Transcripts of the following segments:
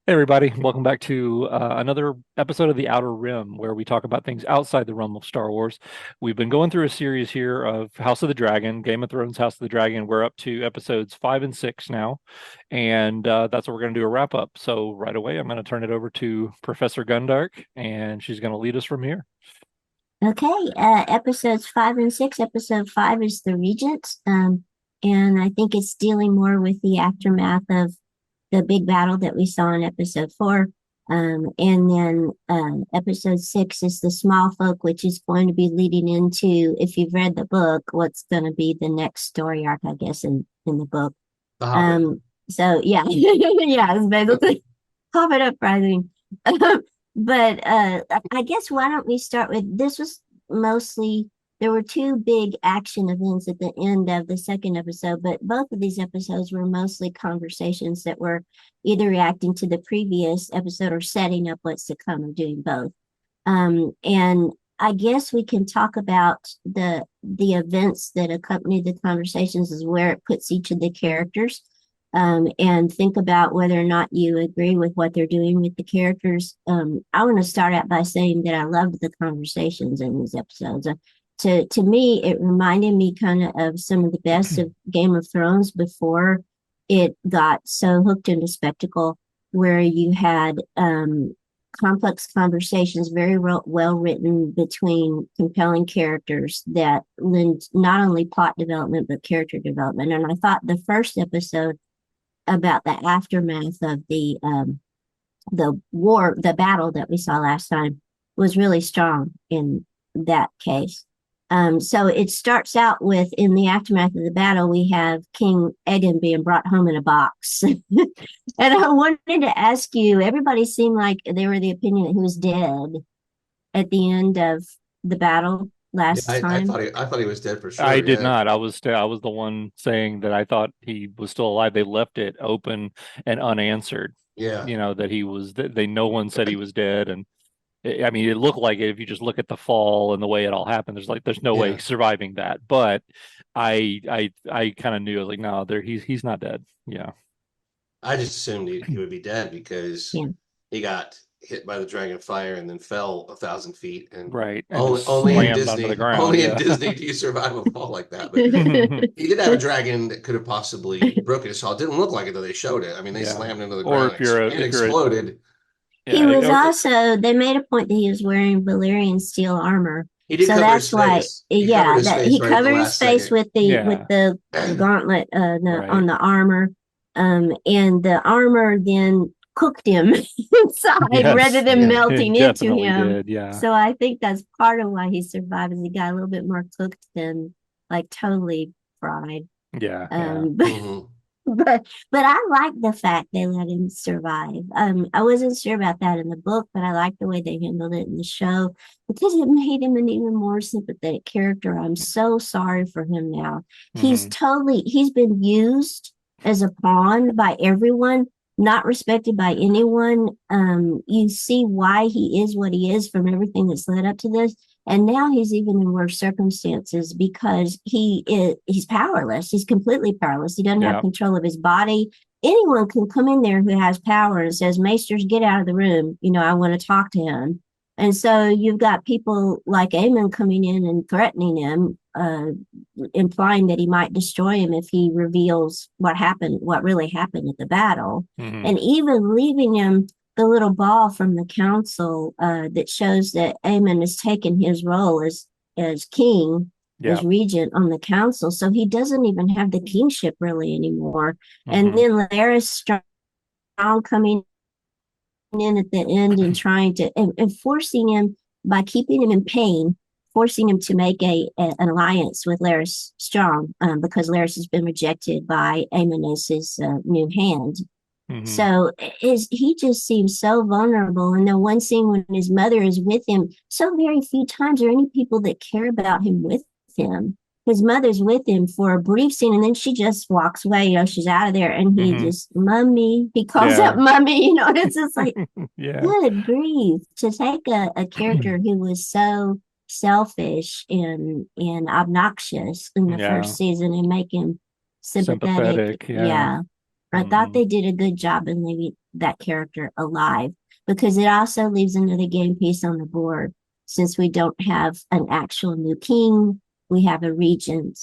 Hey everybody, welcome back to another episode of The Outer Rim, where we talk about things outside the realm of Star Wars. We've been going through a series here of House of the Dragon, Game of Thrones, House of the Dragon. We're up to episodes 5 and 6 now, and that's what we're going to do a wrap up. So right away, I'm going to turn it over to Professor Gundark, and she's going to lead us from here. Okay, episodes 5 and 6. Episode 5 is the Regent, and I think it's dealing more with the aftermath of the big battle that we saw in episode 4. And then episode 6 is the Small Folk, which is going to be leading into, if you've read the book, what's going to be the next story arc, I guess, in the book. The Hobbit. So yeah, yeah, it's basically Hobbit uprising. But I guess why don't we start with this was mostly there were two big action events at the end of the second episode, but both of these episodes were mostly conversations that were either reacting to the previous episode or setting up what's to come, or doing both. And I guess we can talk about the events that accompany the conversations is where it puts each of the characters, and think about whether or not you agree with what they're doing with the characters. I want to start out by saying that I loved the conversations in these episodes. To me, it reminded me kind of some of the best of Game of Thrones before it got so hooked into spectacle, where you had complex conversations, very well written between compelling characters that lend not only plot development but character development. And I thought the first episode about the aftermath of the war, the battle that we saw last time, was really strong in that case. So it starts out with, in the aftermath of the battle, we have King Egan being brought home in a box. And I wanted to ask you, everybody seemed like they were the opinion that he was dead at the end of the battle Yeah, last I time. thought he was dead for I sure. did Yeah, not. I was the one saying that I thought he was still alive. They left it open and unanswered. yeah, That he was. They no one said he was dead, and I mean, it looked like it if you just look at the fall and the way it all happened. There's no way yeah. surviving that. But I kind of knew. I was like, no, he's not dead. Yeah, I just assumed he would be dead because Yeah. he got hit by the dragon fire and then fell 1,000 feet. And right. And only just only in slammed onto the Disney, ground. only in Yeah. Disney do you survive a fall like that. But he did have a dragon that could have possibly broken his fall. It didn't look like it though. They showed it. I mean, they Yeah. slammed into the Or ground if you're a and if you're a exploded. He yeah, was or, also, they made a point that he was wearing Valyrian steel armor. He did So cover his that's why, face. He covered yeah, his that face he right at the covered his last face second. with yeah, the gauntlet on right. the armor. And the armor then cooked him inside rather Yes, than yeah, melting it into definitely him. did. Yeah. So I think that's part of why he survived, is he got a little bit more cooked than like totally fried. Yeah, yeah. Um, Hmm. but I like the fact they let him survive. I wasn't sure about that in the book, but I like the way they handled it in the show because it made him an even more sympathetic character. I'm so sorry for him now. Hmm. He's been used as a pawn by everyone, not respected by anyone. You see why he is what he is from everything that's led up to this. And now he's even in worse circumstances because he's powerless. He's completely powerless. He doesn't have Yeah. control of his body. Anyone can come in there who has power and says, Maesters, get out of the room. I want to talk to him. And so you've got people like Aemon coming in and threatening him, implying that he might destroy him if he reveals what really happened at the battle, Hmm. and even leaving him the little ball from the council, that shows that Aemon has taken his role as king, Yeah. as regent on the council. So he doesn't even have the kingship really anymore. And Hmm. then Larys Strong coming in at the end and trying to and forcing him, by keeping him in pain, forcing him to make an alliance with Larys Strong, because Larys has been rejected by Aemon as his new hand. Hmm. So he just seems so vulnerable. And the one scene when his mother is with him, so very few times are any people that care about him with him. His mother's with him for a brief scene, and then she just walks away. She's out of there, and he Hmm. just mummy. He calls out Yeah. mummy. It's just like, Yeah. good grief, to take a character who was so selfish and obnoxious in the Yeah. first season and make him sympathetic. Sympathetic. Yeah. Yeah. I thought they did a good job in leaving that character alive because it also leaves another game piece on the board. Since we don't have an actual new king, we have a regent,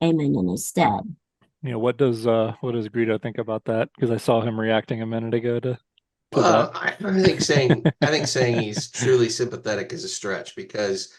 Aemon in his stead. What does Greedo think about that? Because I saw him reacting a minute ago to that. Well, I think saying he's truly sympathetic is a stretch because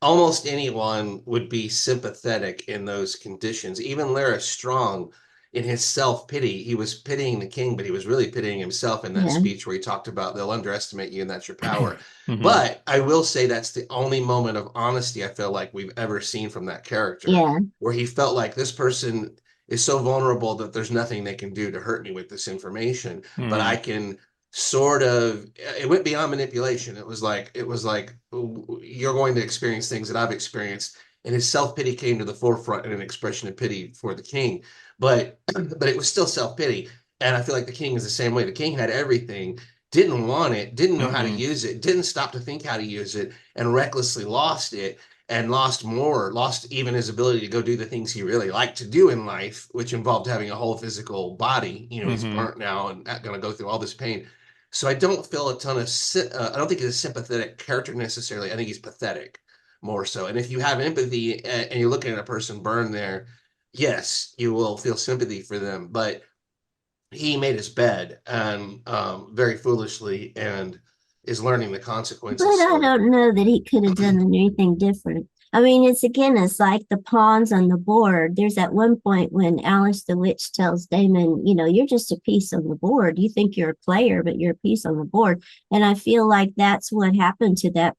almost anyone would be sympathetic in those conditions. Even Lara Strong, in his self-pity, he was pitying the king, but he was really pitying himself in that Yeah. speech where he talked about they'll underestimate you and that's your power. Hmm. But I will say that's the only moment of honesty I feel like we've ever seen from that character, Yeah. where he felt like this person is so vulnerable that there's nothing they can do to hurt me with this information, but I Hmm. can sort of it went beyond manipulation. It was like you're going to experience things that I've experienced, and his self-pity came to the forefront in an expression of pity for the king, but but it was still self-pity. And I feel like the king is the same way. The king had everything, didn't want it, didn't know how to Hmm. use it, didn't stop to think how to use it, and recklessly lost it, and lost more, lost even his ability to go do the things he really liked to do in life, which involved having a whole physical body. He's Hmm. burnt now and going to go through all this pain. So I don't feel a ton of, I don't think he's a sympathetic character necessarily. I think he's pathetic more so. And if you have empathy and you're looking at a person burn there, yes, you will feel sympathy for them. But he made his bed and very foolishly and is learning the But consequences I slowly. don't know that he could have done anything different. I mean, it's like the pawns on the board. There's that one point when Alice the Witch tells Damon, you're just a piece on the board. You think you're a player, but you're a piece on the board. And I feel like that's what happened to that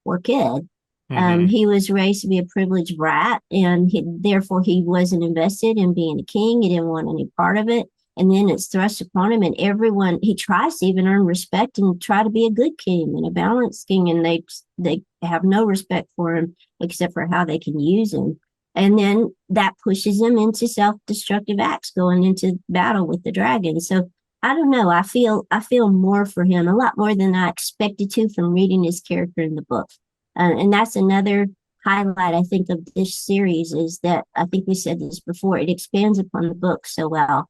poor kid. Hmm. He was raised to be a privileged brat, and therefore he wasn't invested in being a king. He didn't want any part of it. And then it's thrust upon him, and everyone he tries to even earn respect and try to be a good king and a balanced king, and they have no respect for him except for how they can use him. And then that pushes him into self-destructive acts, going into battle with the dragon. So I don't know. I feel more for him, a lot more than I expected to from reading his character in the book. And that's another highlight, I think, of this series is that I think we said this before. It expands upon the book so well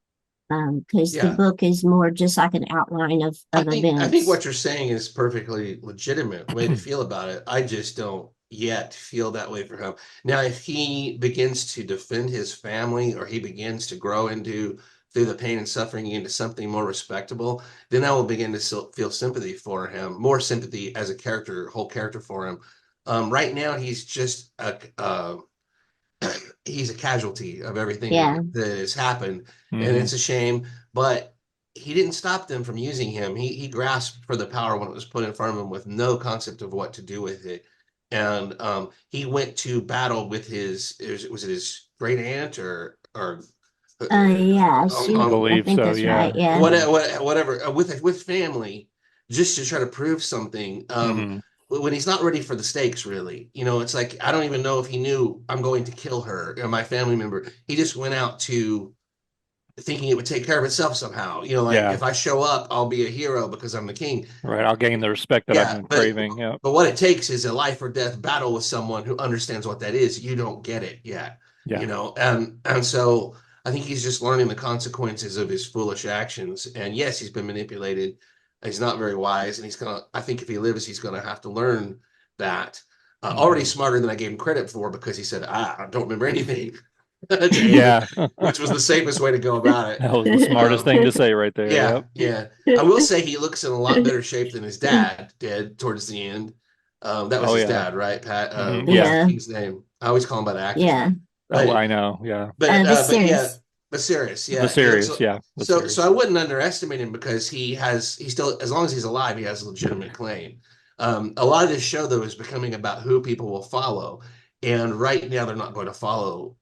because the Yeah. book is more just like an outline I of think I think events. what you're saying is perfectly legitimate way to feel about it. I just don't yet feel that way for him. Now, if he begins to defend his family or he begins to grow into through the pain and suffering into something more respectable, then I will begin to feel sympathy for him, more sympathy as a character, whole character for him. Right now, he's just he's a casualty of everything Yeah. that has happened, and Hmm. it's a shame. But he didn't stop them from using him. He grasped for the power when it was put in front of him with no concept of what to do with it, and he went to battle with was it his great aunt or Yeah, I I believe think so. that's right. Yeah. Yeah. Hmm. whatever with family, just to try to prove something. Hmm. When he's not ready for the stakes, really, it's like I don't even know if he knew I'm going to kill her, my family member. He just went out to thinking it would take care of itself somehow. Like Yeah. if I show up, I'll be a hero because I'm the king. Right. I'll gain the respect that I've Yeah, been but craving. Yeah. but what it takes is a life or death battle with someone who understands what that is. You don't get it yet, Yeah. and so I think he's just learning the consequences of his foolish actions. And yes, he's been manipulated. He's not very wise, and he's gonna. I think if he lives, he's gonna have to learn that. Already Hmm. smarter than I gave him credit for because he said, I don't remember anything to Amy, Yeah. which was the safest way to go about it. That was the smartest thing to say right there. Yeah, Yep. yeah. I will say he looks in a lot better shape than his dad did towards the end. That was Oh his yeah. dad, right, Pat? What was the Yeah. Yeah. king's name? I always call him by the actor's Yeah. name. Oh, But I know. Yeah. but yeah, Viserys. but serious, yeah. He looks Viserys. Yeah. so Viserys. I wouldn't underestimate him because he still, as long as he's alive, he has a legitimate claim. A lot of this show though is becoming about who people will follow, and right now they're not going to follow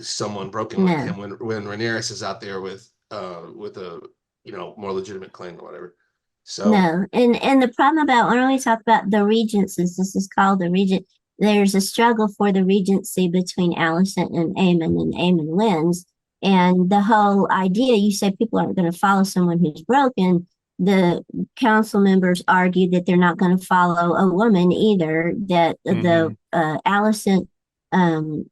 someone broken like No. him when Rhaenyra is out there with a more legitimate claim or whatever. So No, and the problem about when we talk about the regents, is this is called the regent. There's a struggle for the regency between Alicent and Aemon wins. And the whole idea, you say people aren't going to follow someone who's broken. The council members argue that they're not going to follow a woman either. That the Hmm. Alicent um,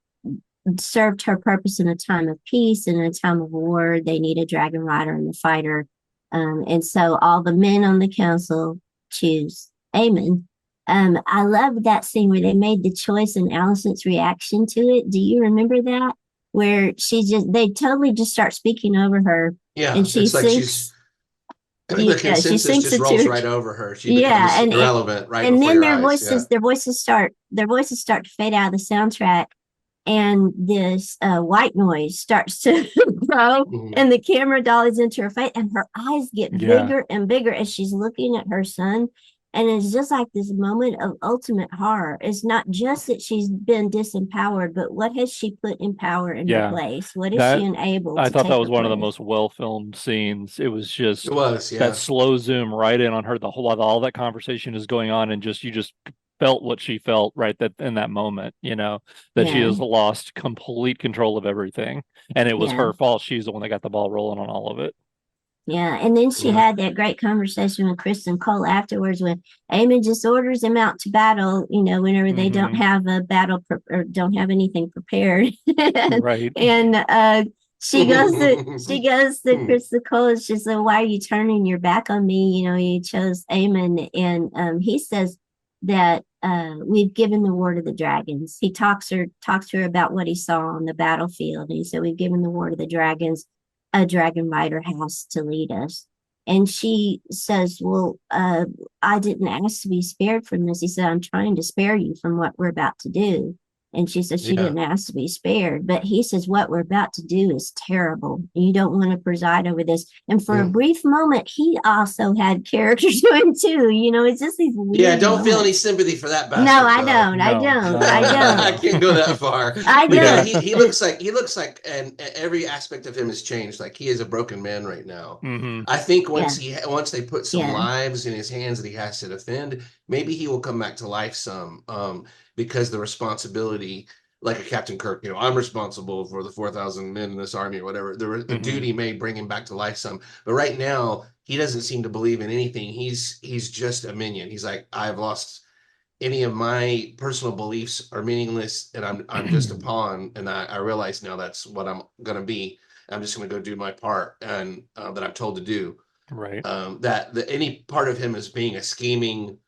served her purpose in a time of peace and in a time of war. They need a dragon rider and a fighter. And so all the men on the council choose Aemon. I love that scene where they made the choice and Allison's reaction to it. Do you remember that? Where they totally just start speaking over her and Yeah, she it's like sinks, the she consensus sinks just into rolls her, right over her. She yeah. becomes irrelevant right And before then your eyes. Yeah. their voices start to fade out of the soundtrack and this white noise starts to grow Mhm. and the camera dollies into her face and her eyes get Yeah. bigger and bigger as she's looking at her son, and it's just like this moment of ultimate horror. It's not just that she's been disempowered, but what has she put in power in her Yeah. place? What is she That enabled I to thought that take was her one of the place? most well filmed scenes. It was It just was, that yeah. slow zoom right in on her the whole while all that conversation is going on, and just you just felt what she felt right that in that moment, that she Yeah, has lost complete control of everything. And it was yeah. her fault. She's the one that got the ball rolling on all of it. Yeah, and then she Yeah. had that great conversation with Kristen Cole afterwards when Eamon just orders them out to battle, whenever they don't Hmm. have a battle or don't have anything prepared. Right. and she goes to Kristen Cole and she's like, "Why are you turning your back on me? You chose Eamon." And he says that we've given the war to the dragons. He talks to her about what he saw on the battlefield. And he said, "We've given the war to the dragons. A dragon rider has to lead us." And she says, "Well, I didn't ask to be spared from this." He said, "I'm trying to spare you from what we're about to do." And she says she Yeah. didn't ask to be spared. But he says, "What we're about to do is terrible. You don't want to preside over this." And for a Yeah. brief moment, he also had character to him too. It's just these Yeah, weird don't feel any moments. sympathy for that No, bastard I though. don't. I No, don't. not at I all. I don't. can't go that far I because don't. he looks like and every aspect of him has changed. Like he is a broken man right now. Hmm. I think Yeah. once they put some Yeah. lives in his hands that he has to defend, maybe he will come back to life some. Because the responsibility, like a Captain Kirk, I'm responsible for the 4,000 men in this army or whatever. The Hmm. duty may bring him back to life some, but right now he doesn't seem to believe in anything. He's just a minion. He's like, I've lost any of my personal beliefs are meaningless and I'm just a pawn. And I realize now that's what I'm gonna be. I'm just gonna go do my part and that I'm told to do. Right. That any part of him as being a scheming,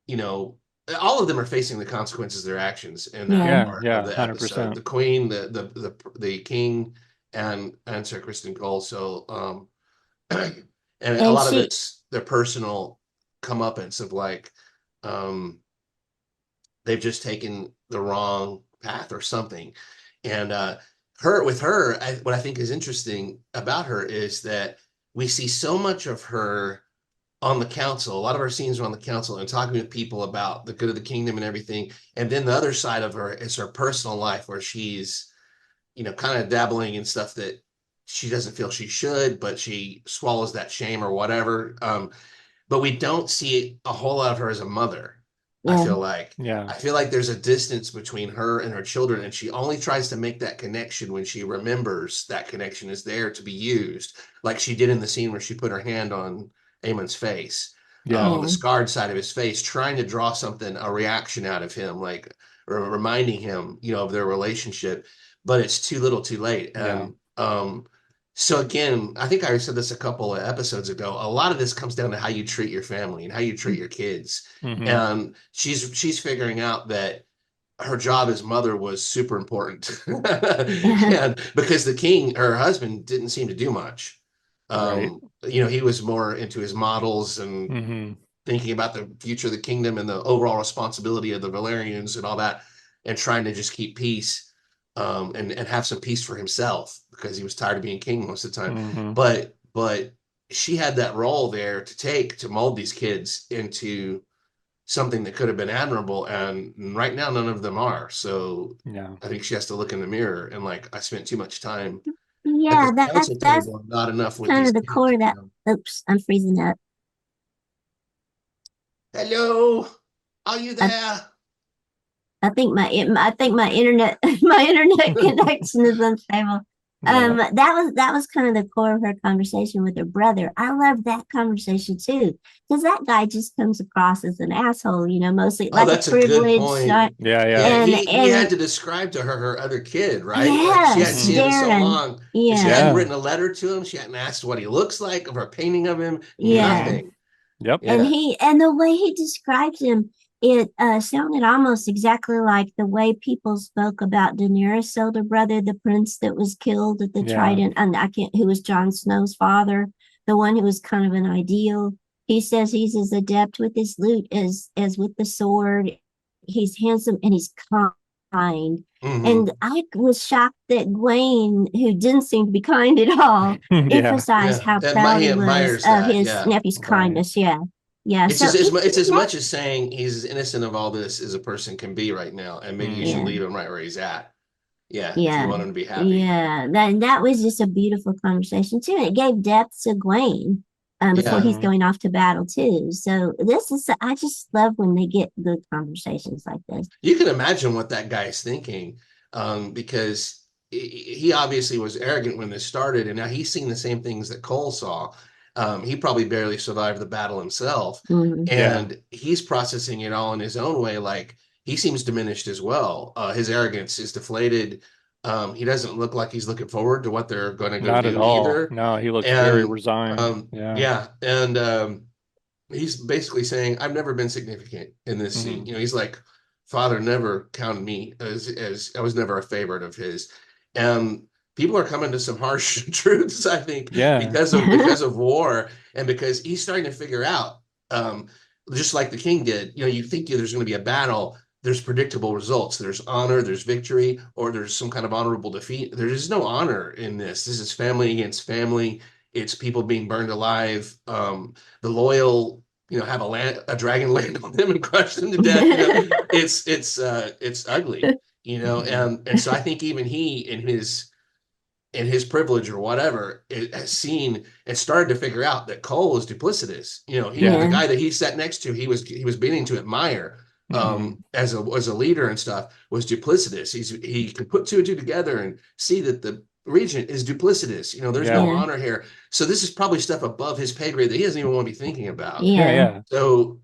you know, all of them are facing the consequences of their actions in that Yeah. Yeah, part of yeah, the episode. 100%. The Queen, the King, and Sir Kristen Cole. So and a And lot of she it's their personal comeuppance of like um they've just taken the wrong path or something. And what I think is interesting about her is that we see so much of her on the council. A lot of our scenes are on the council and talking with people about the good of the kingdom and everything. And then the other side of her is her personal life, where she's, kind of dabbling in stuff that she doesn't feel she should, but she swallows that shame or whatever. But we don't see a whole lot of her as a mother. I yeah. feel like Yeah, I feel like there's a distance between her and her children, and she only tries to make that connection when she remembers that connection is there to be used, like she did in the scene where she put her hand on Amon's face, yeah, on the Yeah. scarred side of his face, trying to draw something, a reaction out of him, like reminding him, of their relationship. But it's too little, too late, yeah. and so again, I think I said this a couple of episodes ago. A lot of this comes down to how you treat your family and how you treat your kids. Hmm. And she's figuring out that her job as mother was super important. And because the king, her husband, didn't seem to do much. Right. He was more into his models and Hmm. thinking about the future of the kingdom and the overall responsibility of the Valerians and all that, and trying to just keep peace, and have some peace for himself because he was tired of being king most of the time. Hmm. But she had that role there to take to mold these kids into something that could have been admirable, and right now none of them are. So Yeah. I think she has to look in the mirror and like, I spent too much time at Yeah, this council that's table, not enough with kind these of the kids. core of that. Oops, I'm freezing up. Hello, are you I, there? I think my internet my internet connection is unstable. Yeah. That was kind of the core of her conversation with her brother. I love that conversation too, because that guy just comes across as an asshole, mostly Oh, like a that's a good privileged, point. Yeah. Yeah. Yeah, he had and to describe to her her other kid, right? Like she hadn't yes, Hmm. seen him in so Darren, long, and she hadn't yeah, Yeah. written a letter to him. She hadn't asked what he looks like, of her painting of him, yeah. nothing. Yep. Yeah. And the way he describes him, it sounded almost exactly like the way people spoke about Daenerys' older brother, the prince that was killed at the Yeah. Trident, and I can't, who was Jon Snow's father, the one who was kind of an ideal. He says he's as adept with his lute as with the sword. He's handsome and he's kind. Hmm. And I was shocked that Gwaine, who didn't seem to be kind at all, Yeah. emphasized Yeah. how proud He he was admires of that. his Yeah. nephew's Right. kindness. Yeah. Yeah. It's So just it, it's as that, much as saying he's as innocent of all this as a person can be right now, and maybe you should yeah. Hmm. leave him right where he's at. Yeah, if you Yeah. want him to be happy. Yeah. That was just a beautiful conversation too. And it gave depth to Gwaine before Yeah. he's Hmm. going off to battle too. So I just love when they get good conversations like this. You can imagine what that guy's thinking, because he obviously was arrogant when this started, and now he's seeing the same things that Cole saw. He probably barely survived the battle himself, Mhm. Yeah. and he's processing it all in his own way. Like he seems diminished as well. His arrogance is deflated. He doesn't look like he's looking forward to what they're going to go Not at do all. either. No, he looks very And resigned. Yeah. yeah, and he's basically saying, I've never been significant in this scene. Hmm. He's like, Father never counted me as I was never a favorite of his. And people are coming to some harsh truths, I think, Yeah. because of war, and because he's starting to figure out, um, just like the king did, you think there's going to be a battle, there's predictable results. There's honor, there's victory, or there's some kind of honorable defeat. There is no honor in this. This is family against family. It's people being burned alive. The loyal, have a dragon land on them and crush them to death. It's ugly, Hmm. and so I think even he in his privilege or whatever has seen and started to figure out that Cole is duplicitous. The Yeah. Yeah. guy that he sat next to, he was beginning to admire, Hmm. as a leader and stuff, was duplicitous. He can put two and two together and see that the regent is duplicitous. There's no Yeah. Yeah. honor here. So this is probably stuff above his pay grade that he doesn't even want to be thinking about. Yeah. Yeah. Yeah. So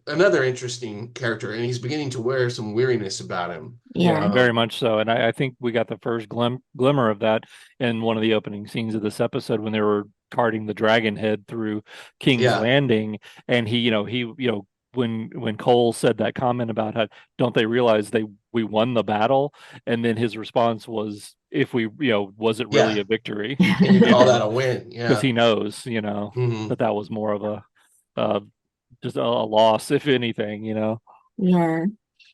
another interesting character, and he's beginning to wear some weariness about him. Yeah, Yeah. very much so. And I think we got the first glimmer of that in one of the opening scenes of this episode when they were carting the dragon head through King's Yeah, Landing. And when Cole said that comment about how don't they realize we won the battle? And then his response was, if was it really yeah. a victory? Can you You call that know, a win? because Yeah. he knows, Hmm. that was more of uh just a loss, if anything, Yeah.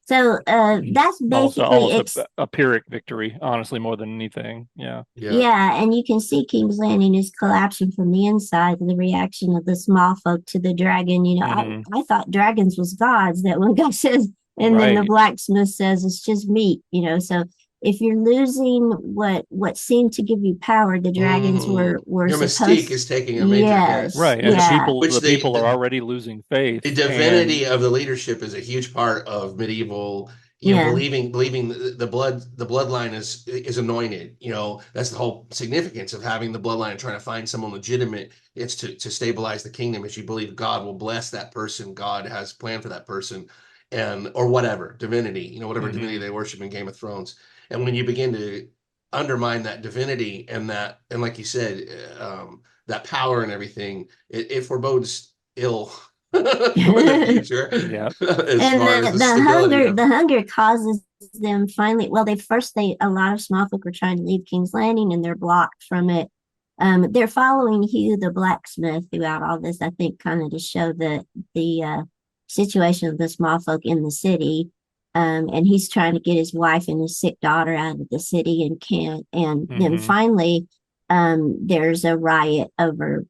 So that's almost basically almost a Pyrrhic victory, honestly, more than anything. Yeah. Yeah. yeah, and you can see King's Landing is collapsing from the inside, the reaction of the small folk to the dragon. Hmm. I thought dragons was gods, that one guy says, and then the Right. blacksmith says it's just meat. So if you're losing what seemed to give you power, the dragons Hmm. were Your mystique supposed. is taking a major hit, Yes, Right. And the which yeah, people which the the people are the, already losing faith. the And divinity of the leadership is a huge part of medieval. yeah, Believing the bloodline is anointed. That's the whole significance of having the bloodline and trying to find someone legitimate. It's to stabilize the kingdom, as you believe God will bless that person. God has planned for that person, and or whatever divinity, whatever divinity hmm. they worship in Game of Thrones. And when you begin to undermine that divinity and like you said, that power and everything, it forebodes ill for the future Yeah. as and far as the stability of. the hunger causes them finally. Well, they a lot of small folk are trying to leave King's Landing, and they're blocked from it. They're following Hugh the blacksmith throughout all this, I think, kind of to show the situation of the small folk in the city. And he's trying to get his wife and his sick daughter out of the city and can't. And then Hmm. finally, there's a riot over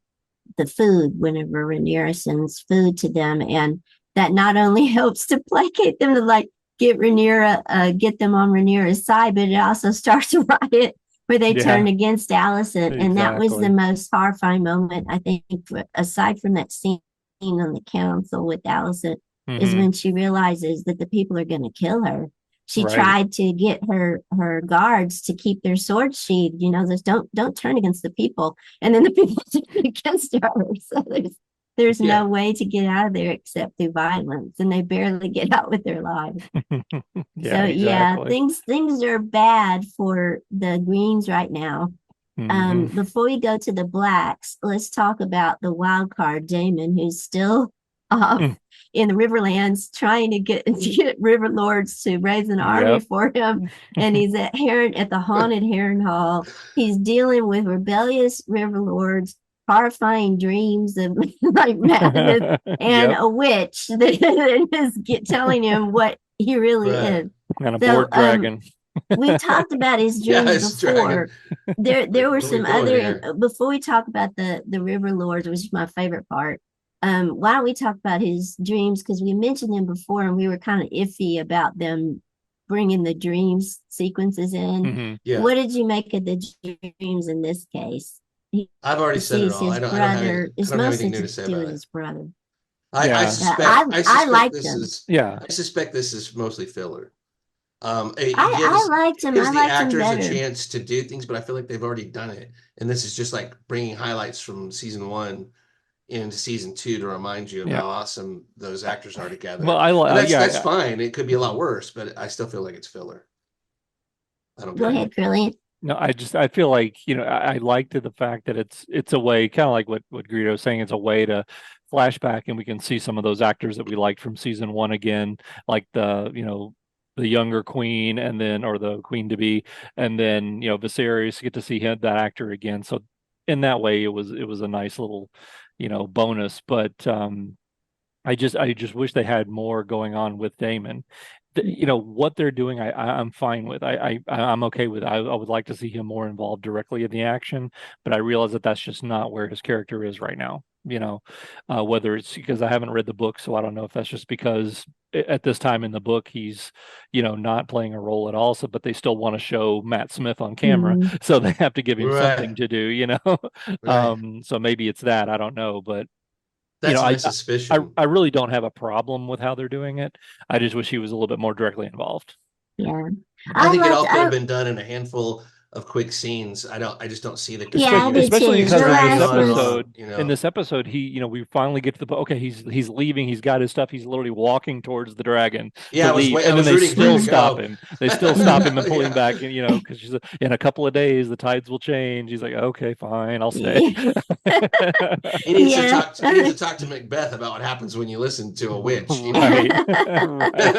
the food whenever Rhaenyra sends food to them, and that not only helps to placate them to like get them on Rhaenyra's side, but it also starts a riot where they turn Yeah. against Alicent, and that was the Exactly. most horrifying moment I think, aside from that scene on the council with Alicent, is Hmm. when she realizes that the people are going to kill her. she Right. tried to get her guards to keep their swords sheathed. This don't turn against the people, and then the people turn against her. So there's Yeah. no way to get out of there except through violence, and they barely get out with their lives. Yeah, So yeah, exactly. things are bad for the Greens right now. Hmm. Before we go to the blacks, let's talk about the wild card, Damon, who's still off in the Riverlands trying to get River Lords to raise an army Yep. for him. And he's at the haunted Heron Hall. He's dealing with rebellious River Lords, horrifying dreams of like madness, and Yep. a witch that is telling him what he really Right. is. And a So bored dragon. we've talked about his Yeah, dreams it's dragon. before. There Like, were what are we some doing other here? before we talk about the River Lords, which is my favorite part. Why don't we talk about his dreams? Because we mentioned them before and we were kind of iffy about them bringing the dreams sequences in. Hmm. Yeah. What did you make of the dreams in this case? I've already He said it sees all. his I don't have any, brother. I It's don't have mostly anything new to to say do about with it. his brother. I Yeah. suspect I I suspect liked this him. is Yeah. I suspect this is mostly filler. It I gives liked him. I the liked him actors a better. chance to do things, but I feel like they've already done it. And this is just like bringing highlights from season one into season two to remind you of Yeah. how awesome those actors are Well, together. And that's yeah. fine. It could be a lot worse, but I still feel like it's filler. I don't Go care. ahead, Curly. No, I feel like, I liked the fact that it's a way, kind of like what Greedo's saying, it's a way to flashback and we can see some of those actors that we liked from season one again, like the younger queen and then or the queen to be, and then Viserys, get to see that actor again. So in that way it was a nice little, bonus. But I just wish they had more going on with Damon. What they're doing, I'm fine with. I'm okay with. I would like to see him more involved directly in the action, but I realize that that's just not where his character is right now. Whether it's because I haven't read the book, so I don't know if that's just because at this time in the book he's, not playing a role at all. So, but they still want to show Matt Smith on camera, Mm. so they have to give him Right. something to do. Right. So maybe it's that. I don't know, but you know, That's I, my I I suspicion. I really don't have a problem with how they're doing it. I just wish he was a little bit more directly involved. Yeah. I I think it liked all could have I been done in a handful of quick scenes. I just don't see the yeah, I did continuous Especially too. because The in this dragging last on and was on, episode, he, we finally get to the okay, he's leaving, he's got his stuff, he's literally walking towards the dragon to Yeah, leave, I and then was they rooting for him still to stop go. him. They still stop him and pull him Yeah. back, and because she's in a couple of days the tides will change. He's like, okay, fine, I'll stay. yeah. Yeah. He needs to talk to Macbeth about what happens when you listen to a witch. Right, right.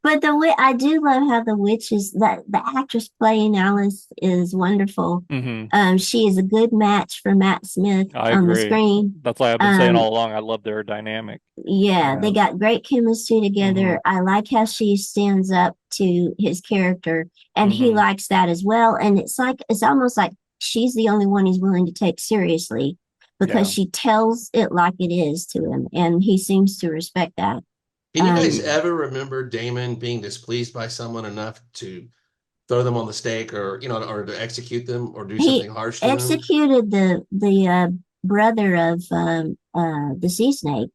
But the way I do love how the witch is that the actress playing Alice is wonderful. Hmm. She is a good match for Matt Smith I on the agree. screen. That's why I've been saying all Um, along I love their dynamic. yeah, Yeah. they got great chemistry Hmm. together. I like how she stands up to his character, and he Hmm. likes that as well. And it's almost like she's the only one he's willing to take seriously because Yeah. she tells it like it is to him, and he seems to respect that. Can you guys Um, Hmm. ever remember Damon being displeased by someone enough to throw them on the stake or or to execute them or do he something harsh to them? executed the brother of the sea snake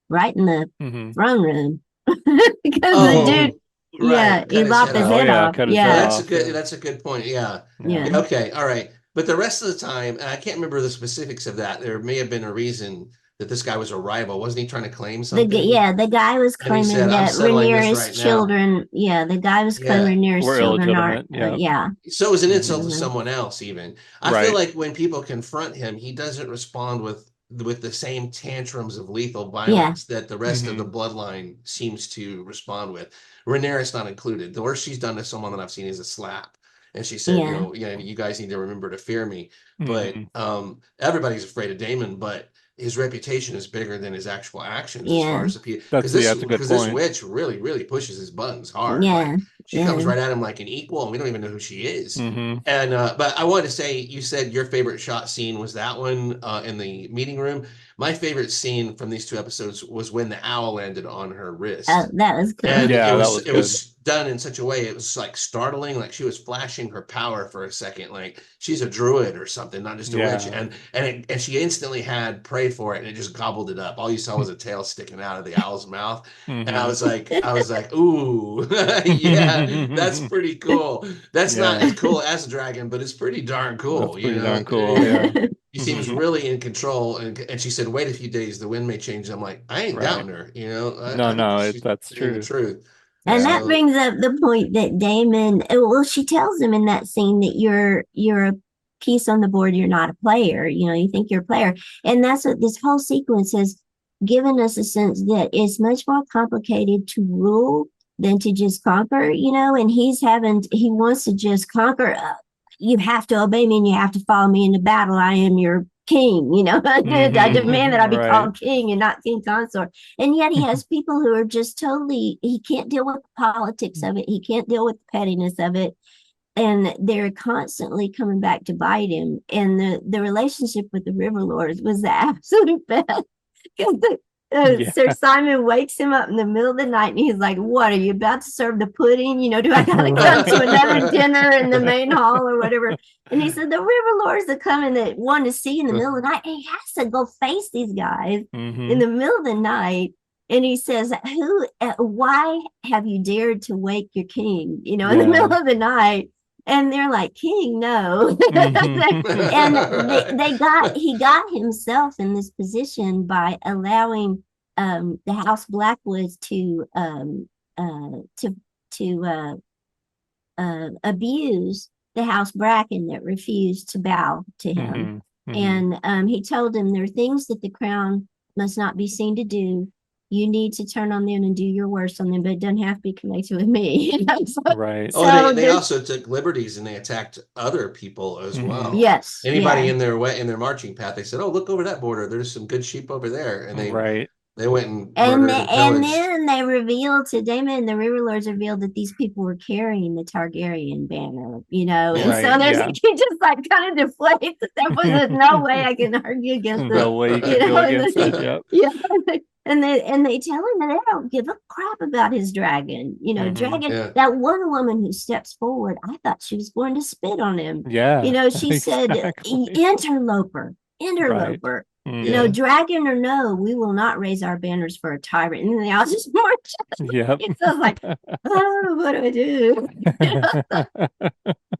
right in the Hmm. throne room because the dude, Oh, yeah, right. he Cut his lopped head his Oh head off. yeah, off. cut his head Yeah, Yeah, off. Yeah. that's a good point. Yeah. Yeah. yeah. Yeah, okay, all right. But the rest of the time, and I can't remember the specifics of that. There may have been a reason that this guy was a rival. Wasn't he trying to claim something? The guy was And he claiming said, I'm that settling this Rhaenyra's right now. children, yeah, the guy was Yeah. claiming Rhaenyra's We're children are, illegitimate. Yeah. yeah. So it was an insult to Hmm. Mhm. someone else, even. I feel Right. like when people confront him, he doesn't respond with the same tantrums of lethal Yeah. violence that the rest of the Hmm. bloodline seems to respond with. Rhaenyra's not included. The worst she's done to someone that I've seen is a slap. And she said, Yeah. yeah, you guys need to remember to fear me. But Hmm. everybody's afraid of Damon, but his reputation is bigger than his actual actions as far Yeah. as the people because That's a good this point. witch really pushes his buttons hard. Like Yeah. She comes right at him like an equal, and we don't even know who she is. Mm-hmm. And but I wanted to say, you said your favorite shot scene was that one in the meeting room. My favorite scene from these 2 episodes was when the owl landed on her Oh, wrist. that was cool. And Yeah, that was it good. was done in such a way, it was like startling, like she was flashing her power for a second, like she's a druid or something, not just a witch. Yeah. And she instantly had prey for it, and it just gobbled it up. All you saw was a tail sticking out of the owl's mouth. And Mm-hmm. I was like, ooh, yeah, that's pretty cool. That's not Yeah, as cool as a dragon, but it's pretty darn that's cool, you pretty know. darn cool. Yeah. She seems Mm-hmm. really in control, and she said, "Wait a few days, the wind may change." I'm like, I ain't Right. doubting her, you know. No, I think no, she's that's saying the true. truth. And Yeah. that So, brings up the point that Damon, well, she tells him in that scene that you're a piece on the board, you're not a player. You think you're a player. And that's what this whole sequence has given us, a sense that it's much more complicated to rule than to just conquer, and he wants to just conquer. You have to obey me and you have to follow me into battle. I am your king, I demand that I Mm-hmm. be Right. called king and not king consort. And yet he has people who are just totally, he can't deal with the politics of it. He can't deal with the pettiness of it. And they're constantly coming back to bite him. And the relationship with the River Lords was the absolute best. Yeah. Sir Simon wakes him up in the middle of the night and he's like, "What, are you about to serve the pudding? Do I gotta come to another dinner in the main hall or whatever?" And he said, "The River Lords are coming that want to see in the middle of the night." And he has to go face these guys in Mm-hmm. the middle of the night. And he says, why have you dared to wake your king, in the Yeah. middle of the night? And they're like, "King, no." And he got himself in this position by allowing the House Blackwoods to abuse the House Bracken that refused to bow to him. Mm-hmm. Mm-hmm. And he told him, there are things that the crown must not be seen to do. You need to turn on them and do your worst on them, but it doesn't have to be connected with me. So, Right. oh, they so they there's also took liberties and they attacked other people as Mm-hmm. well. yes, Anybody yeah. in their way in their marching path, they said, "Oh, look over that border. There's some good sheep over there," and Right. they went and And murdered and and pillaged. then they revealed to Damon, the River Lords revealed that these people were carrying the Targaryen banner, And Yeah. so Right. there's Yeah. like he just like kind of deflates. There was no way I can argue against this, No way you could go against it. Yep. yeah. And they tell him that they don't give a crap about his dragon. Mm-hmm. Dragon. Yeah. That one woman who steps forward, I thought she was going to spit on him. Yeah. She said, Exactly. "Interloper, Right. interloper." Mm-hmm. Yeah. Dragon or no, we will not raise our banners for a tyrant. And then they all just march. Yep. So I was like, "Oh, what do I do?"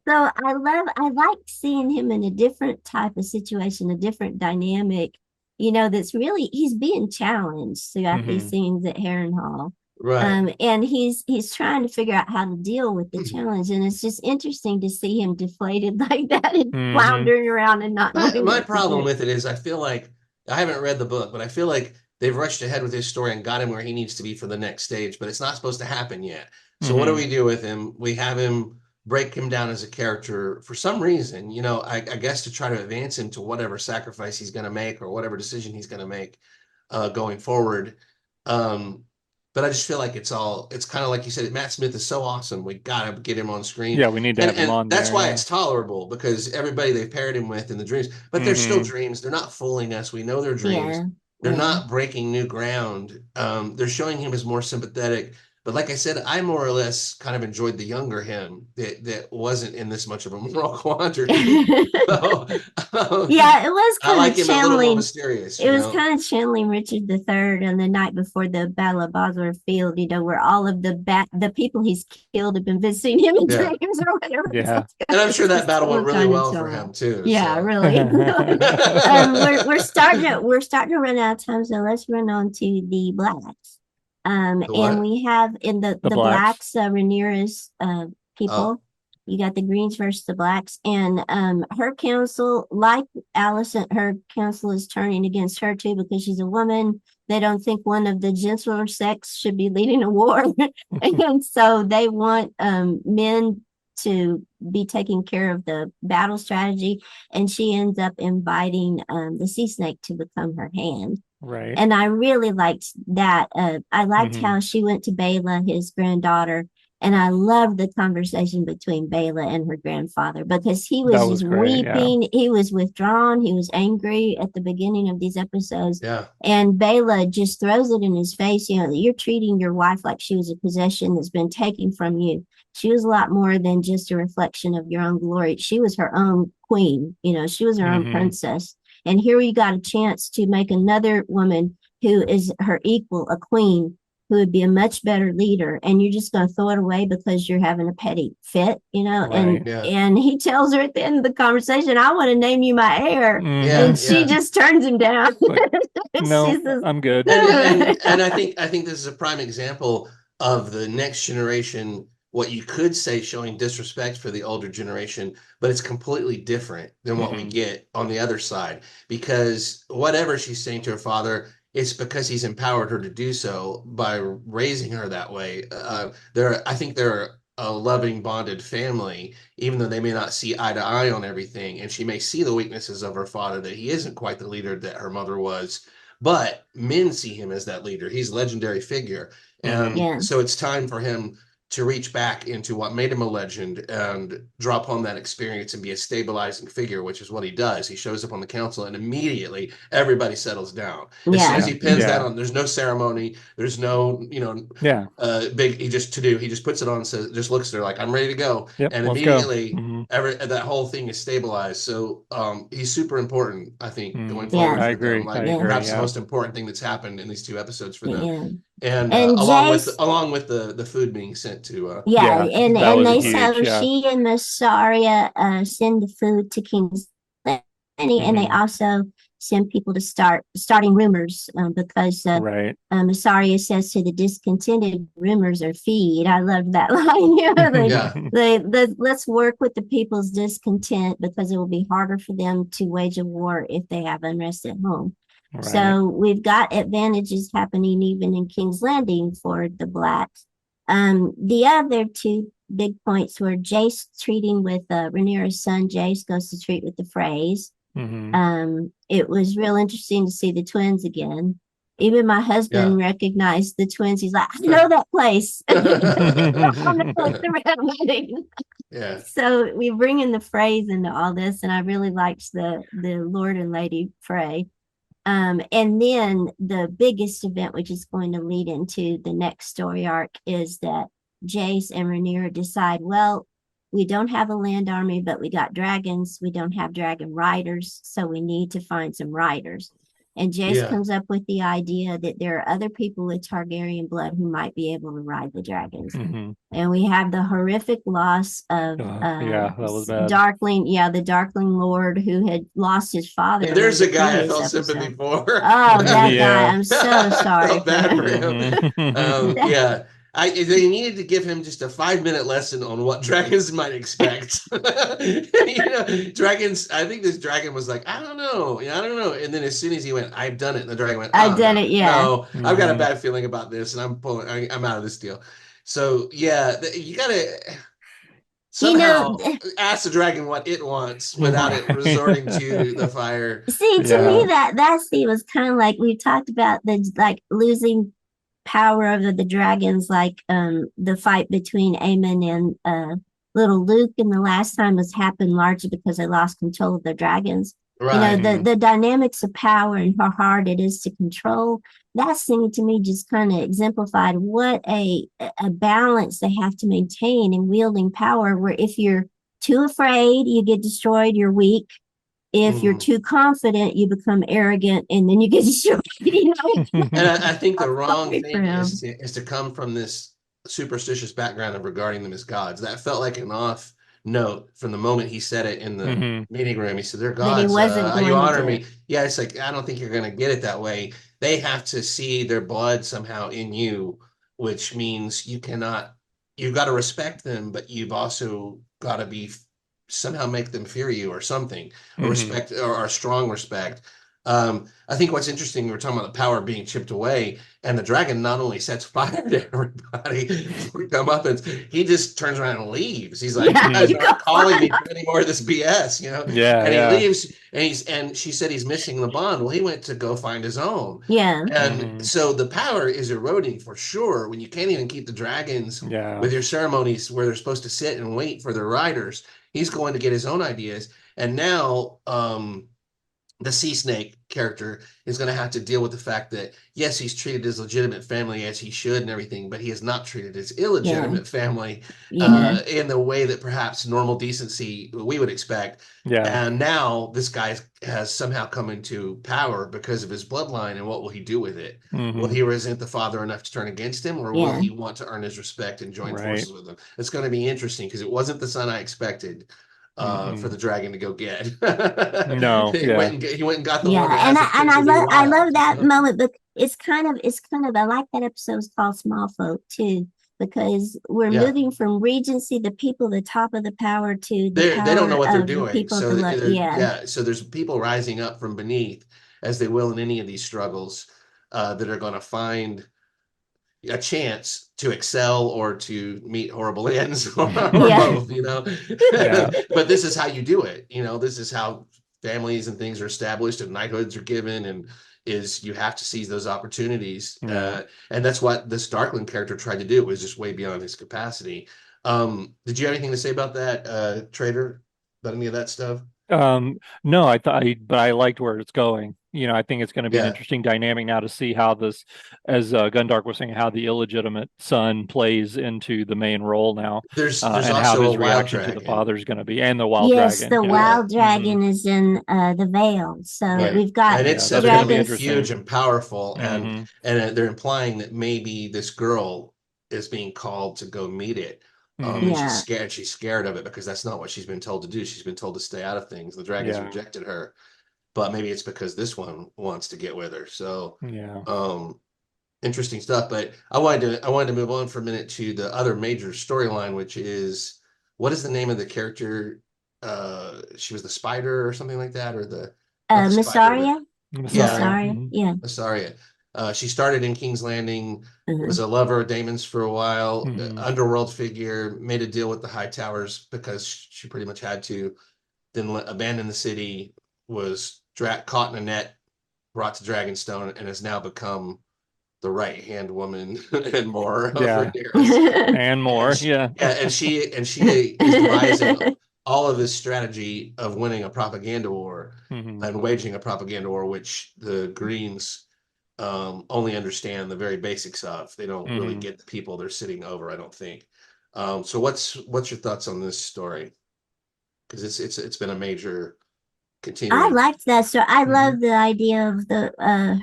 So I like seeing him in a different type of situation, a different dynamic, that's really, he's being challenged throughout these Mm-hmm. scenes at Harrenhal. Right. And he's trying to figure out how to deal with the challenge. And it's just interesting to see him deflated like that and Mm-hmm. floundering around and not knowing My what to problem do. with it is I feel like I haven't read the book, but I feel like they've rushed ahead with his story and got him where he needs to be for the next stage, but it's not supposed to happen yet. So what do Mm-hmm. we do with him? We have him break him down as a character for some reason, I guess to try to advance him to whatever sacrifice he's going to make or whatever decision he's going to make going forward. Um, but I just feel like it's kind of like you said, Matt Smith is so awesome. We got to get him on screen. Yeah, we need to And have him on that's there. why Yeah. it's tolerable because everybody they've paired him with in the dreams, but they're still Mm-hmm. dreams. They're not fooling us. We know they're dreams. Yeah. They're Yeah. not breaking new ground. They're showing him as more sympathetic. But like I said, I more or less kind of enjoyed the younger him that wasn't in this much of a moral quandary. So Yeah, it was I kind like of him a little more channeling. mysterious, It was kind of channeling Richard III on the night before the Battle of Bosworth Field, where all of the people he's killed have been visiting him in Yeah. dreams or whatever. Yeah. And I'm sure that Just battle went all really kind of well for tone. him too. Yeah, So really. We're starting to run out of time, so let's run on to the blacks. the And what? we have in the The the blacks. blacks, Rhaenyra's Oh, people. You got the greens versus the blacks, and her council, like Allison, her council is turning against her too because she's a woman. They don't think one of the gentler sex should be leading a war, and so they want men to be taking care of the battle strategy. And she ends up inviting the sea snake to become her hand. Right. And I really liked that. I liked Mm-hmm. how she went to Bela, his granddaughter, And I loved the conversation between Bela and her grandfather because he That was was just great. Yeah. weeping. He was withdrawn. He was angry at the beginning of these episodes. Yeah. And Bela just throws it in his face. You know, you're treating your wife like she was a possession that's been taken from you. She was a lot more than just a reflection of your own glory. She was her own queen. You know, she was her own princess. And here we got a chance to make another woman who is her equal, a queen, who would be a much better leader, and you're just going to throw it away because you're having a petty fit, you know. Right. And he tells her at the end of the conversation, I want to name you my heir. Yeah, And she just turns him down. Like, no, She says, I'm good. and I think this is a prime example of the next generation, what you could say showing disrespect for the older generation, but it's completely different than what we get on the other side. Because whatever she's saying to her father, it's because he's empowered her to do so by raising her that way. I think they're a loving, bonded family, even though they may not see eye to eye on everything. And she may see the weaknesses of her father, that he isn't quite the leader that her mother was, but men see him as that leader. He's a legendary figure. And yeah, so it's time for him to reach back into what made him a legend and draw upon that experience and be a stabilizing figure, which is what he does. He shows up on the council and immediately everybody settles down. As soon yeah, as he pins that Yeah. on, there's no ceremony, there's no, Yeah. big, he just puts it on and says, just looks there like, I'm ready to go. Yep. And Let's go. immediately that whole thing is stabilized. So he's super important, I think, going yeah, forward I for them. agree. I Like yeah, agree. perhaps the Yeah. most important thing that's happened in these two episodes for them. yeah. And And Jace, along with the food being sent to yeah, Yeah. That and was they huge. so Yeah. she and Massaria send the food to King's Landing, and they also send people to starting rumors because Right. Massaria says to the discontented, rumors are feed. I love that line. You know, yeah. let's work with the people's discontent because it will be harder for them to wage a war if they have unrest at home. Right. So we've got advantages happening even in King's Landing for the blacks. The other two big points were Jace treating with Rhaenyra's son. Jace goes to treat with the Freys. It was real interesting to see the twins again. Even my husband Yeah. recognized the twins. He's like, I know that place. On the place the Red Wedding. Yeah. So we bring in the Freys into all this, and I really liked the Lord and Lady Frey. And then the biggest event, which is going to lead into the next story arc, is that Jace and Rhaenyra decide, well, we don't have a land army, but we got dragons. We don't have dragon riders, so we need to find some riders. And Jace Yeah. comes up with the idea that there are other people with Targaryen blood who might be able to ride the dragons. And we have the horrific loss of Yeah, that was bad. Darkling, the Darkling Lord who had lost his father. Hey, there's a the guy I previous felt episode. sympathy for. Oh, that Yeah. guy! I'm so sorry Felt for bad for him. him. Yeah. They needed to give him just a 5-minute lesson on what dragons might expect. Dragons. I think this dragon was like, I don't know, I don't know. And then as soon as he went, I've done it. And the dragon went, I've done no, it, yeah. no, I've got a bad feeling about this, and I'm out of this deal. So yeah, you gotta somehow ask the dragon what it wants without it resorting to the fire. See, to me, that scene was kind of like we talked about the like losing power over the dragons, like the fight between Aemon and little Luke, and the last time was happened largely because they lost control of their dragons. Right. You know, the dynamics of power and how hard it is to control. That scene to me just kind of exemplified what a balance they have to maintain in wielding power, where if you're too afraid, you get destroyed, you're weak. If you're too confident, you become arrogant, and then you get destroyed. And I think the wrong thing is to come from this superstitious background of regarding them as gods. That felt like an off note from the moment he said it in the meeting room. He said, they're gods. You honor me. Yeah, it's like, I don't think you're going to get it that way. They have to see their blood somehow in you, which means you've got to respect them, but you've also got to be somehow make them fear you or something, or respect, or strong respect. I think what's interesting, we're talking about the power being chipped away, and the dragon not only sets fire to everybody for comeuppance, he just turns around and leaves. He's like, "You Yeah, guys Hmm. you go aren't calling me fly. for any more of this BS," you know. Yeah, And he yeah. leaves, and she said he's missing the bond. Well, he went to go find his own, Yeah, and Hmm. so the power is eroding for sure when you can't even keep the dragons Yeah. with your ceremonies where they're supposed to sit and wait for their riders. He's going to get his own ideas, and now, the sea snake character is going to have to deal with the fact that yes, he's treated his legitimate family as he should and everything, but he is not treated his yeah, illegitimate family yeah, in the way that perhaps normal decency we would expect. Yeah. And now this guy has somehow come into power because of his bloodline, and what will he do with it? Will Hmm. he resent the father enough to turn against him, or will yeah. he want to earn his respect and join Right. forces with him? It's going to be interesting because it wasn't the son I expected for Hmm. the dragon to go get. No, yeah. He went and got the one Yeah, that hasn't and taken me I wild. love that moment, but it's kind of I like that episode. It's called Small Folk too, because we're Yeah, moving from Regency, the people at the top of the power, to the they don't know power what they're of the doing. people So below. Yeah, yeah, so there's people rising up from beneath, as they will in any of these struggles, that are going to find a chance to excel or to meet horrible ends, or yeah, both, you know. Yeah. But this is how you do it, you know. This is how families and things are established and knighthoods are given, and is you have to seize those opportunities, Yeah. and that's what this Darkling character tried to do. It was just way beyond his capacity. Did you have anything to say about that, Trader, about any of that stuff? No, but I liked where it's going. I think it's going to be an Yeah, interesting dynamic now to see how this, as Gundark was saying, how the illegitimate son plays into the main role now, there's and how also a his wild reaction to the dragon. father is going to be, and the wild yes. dragon. The Yeah. Yeah, wild Hmm. dragon is in the Vale, so yeah, we've got and Yeah, it's that's they're going going to to be be dragons. huge interesting. and powerful, Hmm. and they're implying that maybe this girl is being called to go meet it. And Hmm. she's Yeah, scared. She's scared of it because that's not what she's been told to do. She's been told to stay out of things. The dragons Yeah. rejected her, but maybe it's because this one wants to get with her. So, Yeah. um, interesting stuff. But I wanted to move on for a minute to the other major storyline, which is, what is the name of the character? She was the spider or something like that, or the not the spider, but Missaria, yeah, Massaria. Missaria. Hmm. Yeah, Massaria. She started in King's Landing, was uh-huh. a lover of Damon's for a while, Hmm. underworld figure, made a deal with the High Towers because she pretty much had to, then abandoned the city, was caught in a net, brought to Dragonstone, and has now become the right hand woman and more of Yeah. Rhaenyra's. And And more. she, Yeah. yeah, and she is devising all of this strategy of winning a propaganda war Hmm. and waging a propaganda war, which the Greens only understand the very basics of. They don't really Hmm. get the people they're sitting over, I don't think. So what's your thoughts on this story? Because it's been a major I continuing. liked that. So I Hmm. love the idea of the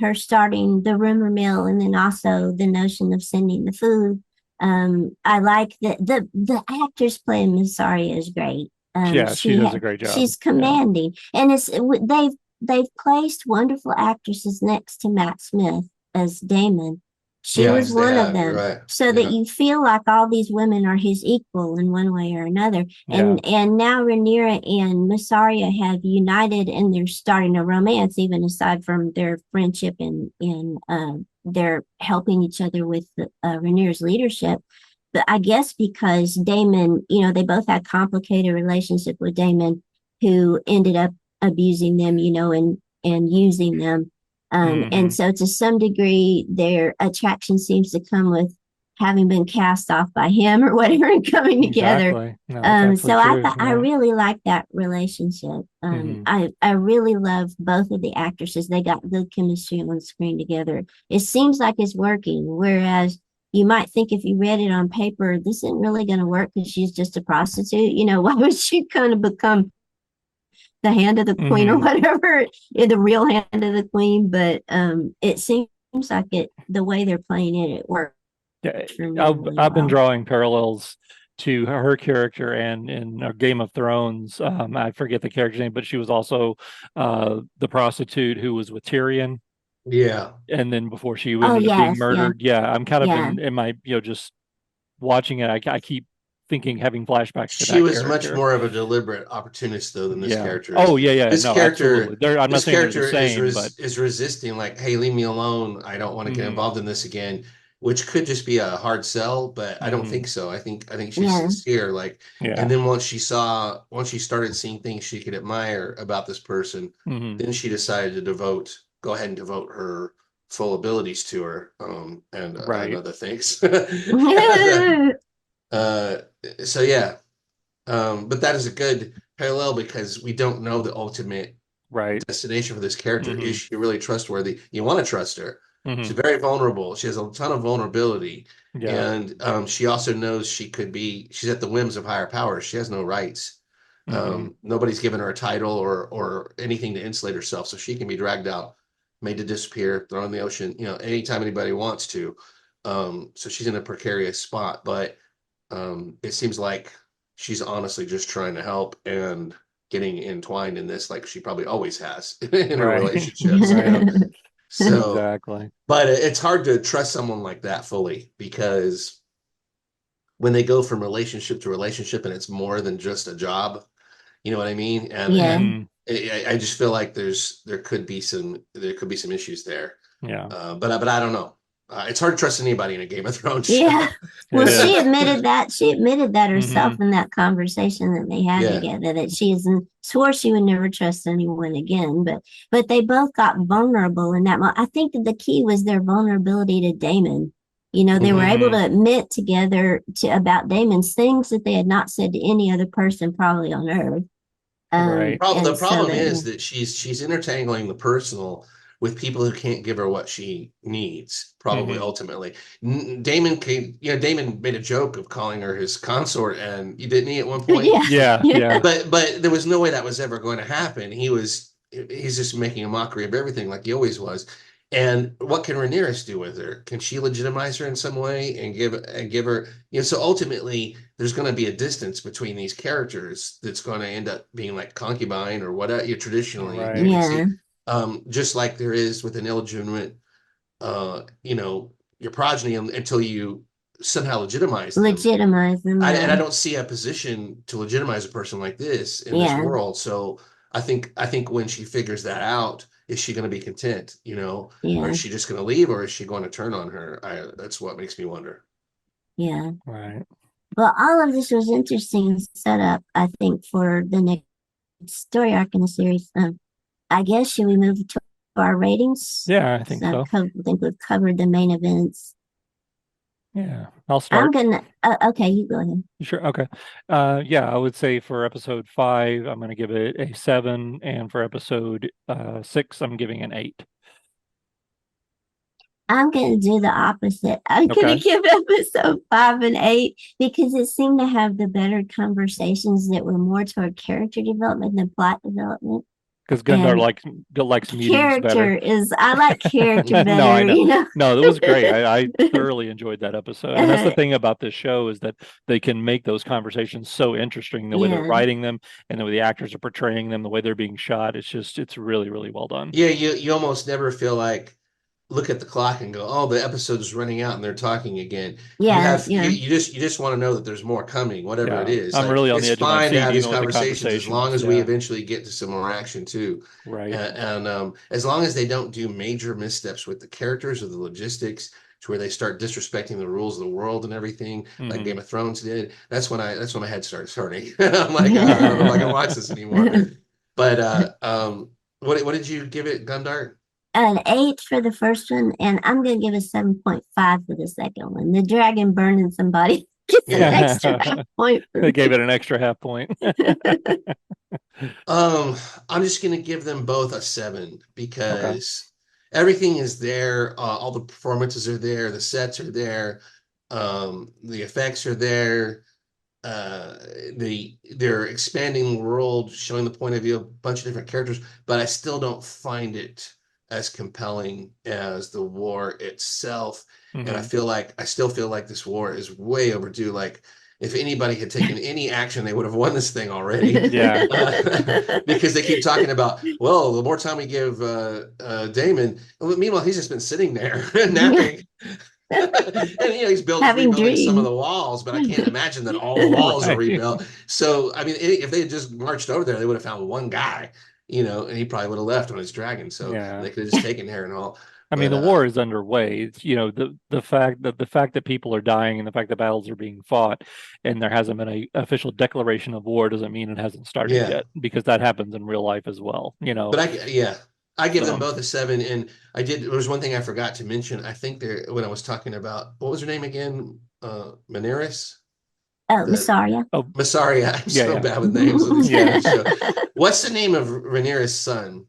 her starting the rumor mill, and then also the notion of sending the food. I like that the actress playing Miss Arya is great. Yeah, she does a great job. She's Yeah. commanding, and they've placed wonderful actresses next to Matt Smith as Damon. She was Yes, they one of have. You're them, right. so that Yeah. you feel like all these women are his equal in one way or another. Yeah. And now Rhaenyra and Massaria have united, and they're starting a romance, even aside from their friendship, and they're helping each other with Rhaenyra's leadership. But I guess because Damon, they both had complicated relationship with Damon, who ended up abusing them, and using them. And Hmm. so to some degree, their attraction seems to come with having been cast off by him or whatever and coming together. Exactly. No, that's absolutely So I true. thought I Yeah. really like that relationship. Hmm. I really love both of the actresses. They got good chemistry on screen together. It seems like it's working, whereas you might think if you read it on paper, this isn't really going to work because she's just a prostitute. Why would she kind of become the hand of the queen or Hmm. whatever, the real hand of the queen? But it seems like the way they're playing it works Yeah, for me really I've been well. drawing parallels to her character and in Game of Thrones. I forget the character's name, but she was also the prostitute who was with Tyrion, Yeah. and then before she Oh ended up being yes, yeah, murdered. Yeah, I'm kind of yeah, in my just watching it. I keep thinking, having flashbacks to She that was much character. more of a deliberate opportunist though than this Yeah. character is. Oh, yeah, yeah. This No, absolutely. character, I'm not this saying they're the character same, but is resisting, like, hey, leave me alone. I don't want to get hmm involved in this again, which could just be a hard sell, but I don't think hmm so. I think she's Yeah. sincere. Like, and yeah. then once she started seeing things she could admire about this person, hmm then she decided to go ahead and devote her full abilities to her, and Right. other things. And, uh, so yeah, but that is a good parallel because we don't know the ultimate Right. destination for this character. Is hmm she really trustworthy? You want to trust her. She's hmm very vulnerable. She has a ton of vulnerability. Yeah. And she also knows she's at the whims of higher powers. She has no rights. hmm Nobody's given her a title or anything to insulate herself. So she can be dragged out, made to disappear, thrown in the ocean, anytime anybody wants to. So she's in a precarious spot. But it seems like she's honestly just trying to help and getting entwined in this like she probably always has in her Right. relationships. Right. So, Exactly. but it's hard to trust someone like that fully because when they go from relationship to relationship and it's more than just a job, you know what I mean? And Yeah. hmm I just feel like there could be some issues there. Yeah. But I don't know. It's hard to trust anybody in a Game of Thrones Yeah. show. It Well, she is. admitted that. She admitted that herself hmm in that conversation that they had Yeah. together, that she isn't swore she would never trust anyone again. But they both got vulnerable in that moment. I think that the key was their vulnerability to Damon. They were hmm able hmm to admit together about Damon's things that they had not said to any other person probably on Earth. Right. The And so problem that, is that she's intertangling the personal with people who can't give her what she needs, probably hmm ultimately. Damon made a joke of calling her his consort, and you didn't he at one point? yeah, Yeah. yeah, Yeah. But there was no way that was ever going to happen. He's just making a mockery of everything like he always was. And what can Rhaenyra do with her? Can she legitimize her in some way and give her, so ultimately there's going to be a distance between these characters that's going to end up being like concubine or whatever you traditionally you Right. would yeah, see. Just like there is with an illegitimate your progeny until you somehow legitimize them. legitimize them. And Yeah, I don't see a position to legitimize a person like this in this yeah, world. So I think when she figures that out, is she going to be content, or is yeah, she just going to leave, or is she going to turn on her? That's what makes me wonder. yeah. Right. Well, all of this was interesting setup, I think, for the next story arc in the series. I guess should we move to our ratings? Yeah, I think So so. I think we've covered the main events. Yeah. I'll I'm start. gonna. Okay, you go ahead. You sure? Okay. Yeah, I would say for episode 5, I'm going to give it a 7, and for episode 6, I'm giving an 8. I'm gonna do the opposite. I'm gonna Okay. give episode 5 and 8 because it seemed to have the better conversations that were more toward character development than plot development. Because Gundar And likes meetings better. character is I like character No, I better, know. you know. No, it was great. I thoroughly enjoyed that episode. And that's the thing about this show is that they can make those conversations so interesting, the way they're Yeah, writing them and the way the actors are portraying them, the way they're being shot. It's really, really well done. Yeah, you almost never feel like look at the clock and go, oh, the episode is running out and they're talking again. yeah, yeah, You just want to know that there's more coming, whatever it Yeah. is. I'm Like really on the it's edge of my fine to seat, have these even with the conversations as long conversations. as we Yeah. eventually get to some more action too. Right. And as long as they don't do major missteps with the characters or the logistics to where they start disrespecting the rules of the world and everything, like hmm Game of Thrones did, that's when my head starts hurting. I'm like, I don't know if I can watch this anymore. But what did you give it, Gundart? an 8 for the first one, and I'm gonna give a 7.5 for the second one. The dragon burning somebody gets an Yeah. extra half point for They gave me. it an extra half point. Um, I'm just gonna give them both a 7 Okay. because everything is there. All the performances are there, the sets are there, the effects are there. Uh, they're expanding the world, showing the point of view of a bunch of different characters, but I still don't find it as compelling as the war itself. And hmm I still feel like this war is way overdue. Like if anybody had taken any action, they would have won this thing already. Yeah. Because they keep talking about, well, the more time we give Damon, well, meanwhile he's just been sitting there Yeah. napping. And he's Having rebuilding some of dreams. the walls, but I can't imagine that all the walls are Right. rebuilt. So I mean, if they had just marched over there, they would have found one guy, and he probably would have left on his dragon. So Yeah. they could have just taken Harrenhal. I mean, But the war is underway. The fact that people are dying and the fact that battles are being fought, and there hasn't been a official declaration of war doesn't mean it hasn't started yeah, yet, because that happens in real life as well. but I give them So both a 7. And there was one thing I forgot to mention. I think when I was talking about, what was her name again? Maneris? Oh, The Massaria. oh Massaria. I'm yeah, so yeah, bad with names of these yeah, show. What's the name of Rhaenyra's son?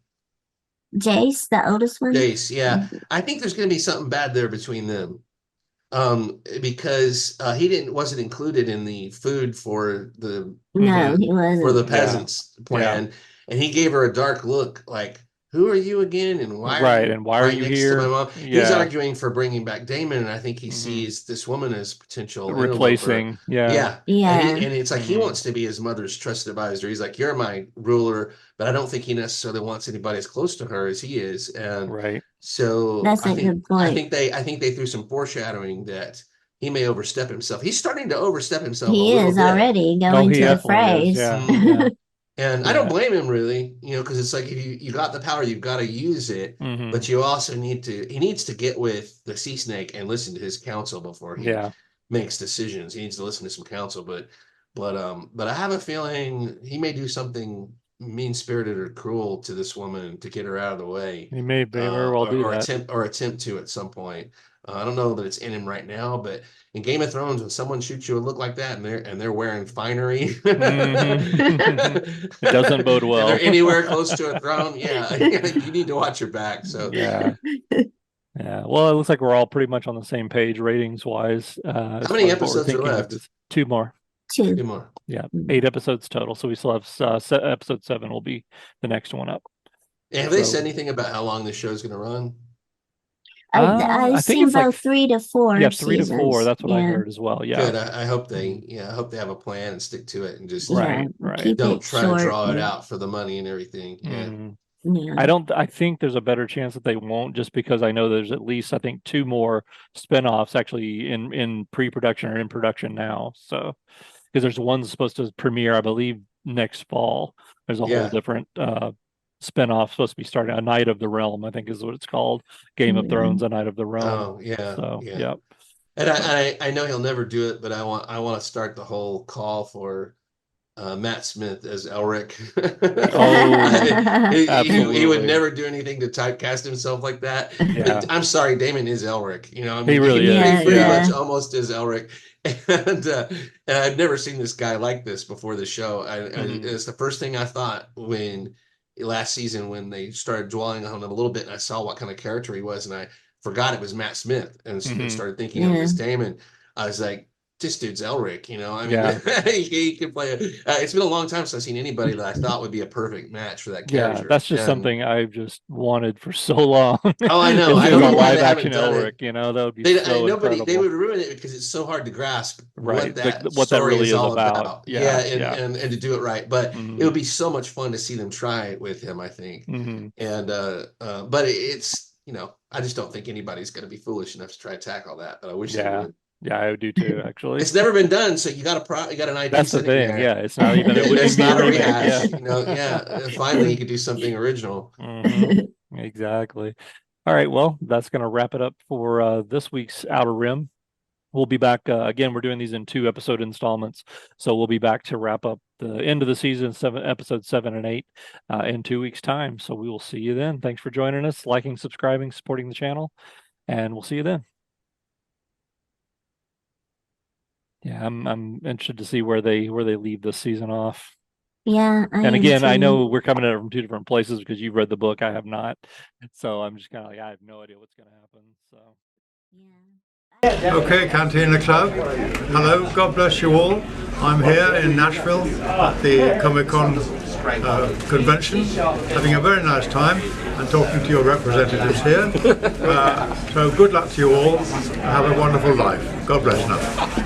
Jace, the oldest one. Jace. Yeah, I think there's going to be something bad there between them. Because he wasn't included in the food for the No, hmm he wasn't. yeah, peasants yeah, plan, and he gave her a dark look, like, "Who are you again? And why are right. you And why are right you next to my here? mom?" He's Yeah, arguing for bringing back Damon, and I think he hmm sees this woman as potential interloper. replacing. Yeah, Yeah, Yeah. and it's like he hmm wants to be his mother's trusted advisor. He's like, "You're my ruler," but I don't think he necessarily wants anybody as close to her as he is, and right. so That's a good point. I think they threw some foreshadowing that he may overstep himself. He's starting to overstep himself a He little is bit. already Oh, going he to the definitely is. phrase. Yeah, Mhm. yeah, And I don't yeah. blame him really, because it's like, if you got the power, you've got to use it. hmm But you also he needs to get with the sea snake and listen to his counsel before he Yeah. makes decisions. He needs to listen to some counsel, but I have a feeling he may do something mean spirited or cruel to this woman to get her out of the way, He may very well do or that. attempt to at some point. I don't know that it's in him right now, but in Game of Thrones, when someone shoots you a look like that, and they're wearing finery, hmm It doesn't bode and they're well. anywhere close to a throne, yeah, you need to watch your back. So Yeah. Yeah. Well, it looks like we're all pretty much on the same page ratings wise, how as many far as what we're episodes are thinking of left? this. Two more. Two. Two more. Yeah. 8 episodes total. So we still have episode 7 will be the next one up. And have they So said anything about how long this show is going to run? I've I think seen it's like both 3 to 4 yeah, 3 to 4. seasons. That's what I Yeah. heard as well. Yeah. Good. I hope Mhm. I hope they have a plan and stick to it, and just Yeah. Right, right. Keep don't it try to short. draw it out for the money and everything. Yeah. Mhm. Yeah. I think there's a better chance that they won't, just because I know there's at least, I think, 2 more spinoffs actually in pre-production or in production now. So, because there's one supposed to premiere, I believe, next fall. There's a whole Yeah. different spinoff supposed to be starting, A Night of the Realm, I think is what it's called. Game of Yeah. Thrones, A Night of the Realm. Oh, yeah. So, Yeah. yeah. And But I know he'll never do it, but I want to start the whole call for Matt Smith as Elric. oh, He would absolutely. never do anything to typecast himself like that. But Yeah. I'm sorry, Damon is Elric. I He mean, really he Yeah, is. pretty Yeah. much yeah. almost is Elric. And I've never seen this guy like this before the show. hmm It's the first thing I thought when last season, when they started dwelling on him a little bit, and I saw what kind of character he was, and I forgot it was Matt Smith, and hmm started thinking of him Yeah. as Damon. I was like, this dude's Elric. I mean, Yeah. he can play it's been a long time since I've seen anybody that I thought would be a perfect match for that Yeah, character. that's just And something I've just wanted for so long. oh, I know. I Is don't a know why live they haven't action done it. Elric, that would be so They would incredible. ruin it because it's so hard to grasp Right. what that What that story really is is all about. about. Yeah, Yeah, yeah. and to do it right. But it hmm would be so much fun to see them try it with him, I think. hmm And but it's I just don't think anybody's going to be foolish enough to try to tackle that. But I wish they Yeah. would. Yeah, I do too, actually. It's never been done, so you got an idea That's the sitting thing. there. Yeah, it wouldn't even It's be a not a remake. Yeah. rehash. Yeah. Finally, you could do something original. hmm Exactly. All right, well, that's going to wrap it up for this week's Outer Rim. We'll be back again. We're doing these in 2 episode installments, so we'll be back to wrap up the end of the season, episode 7 and 8, in 2 weeks' time. So we will see you then. Thanks for joining us, liking, subscribing, supporting the channel, and we'll see you then. Yeah, I'm interested to see where they leave this season off. Yeah, I And am again, I know too. we're coming at it from 2 different places because you've read the book, I have not. So I'm just kind of like, I have no idea what's going to happen. So. Yeah. Okay, Cantina Club. Hello, God bless you all. I'm here in Nashville at the Comic Con convention, having a very nice time and talking to your representatives here. So good luck to you all. Have a wonderful life. God bless now.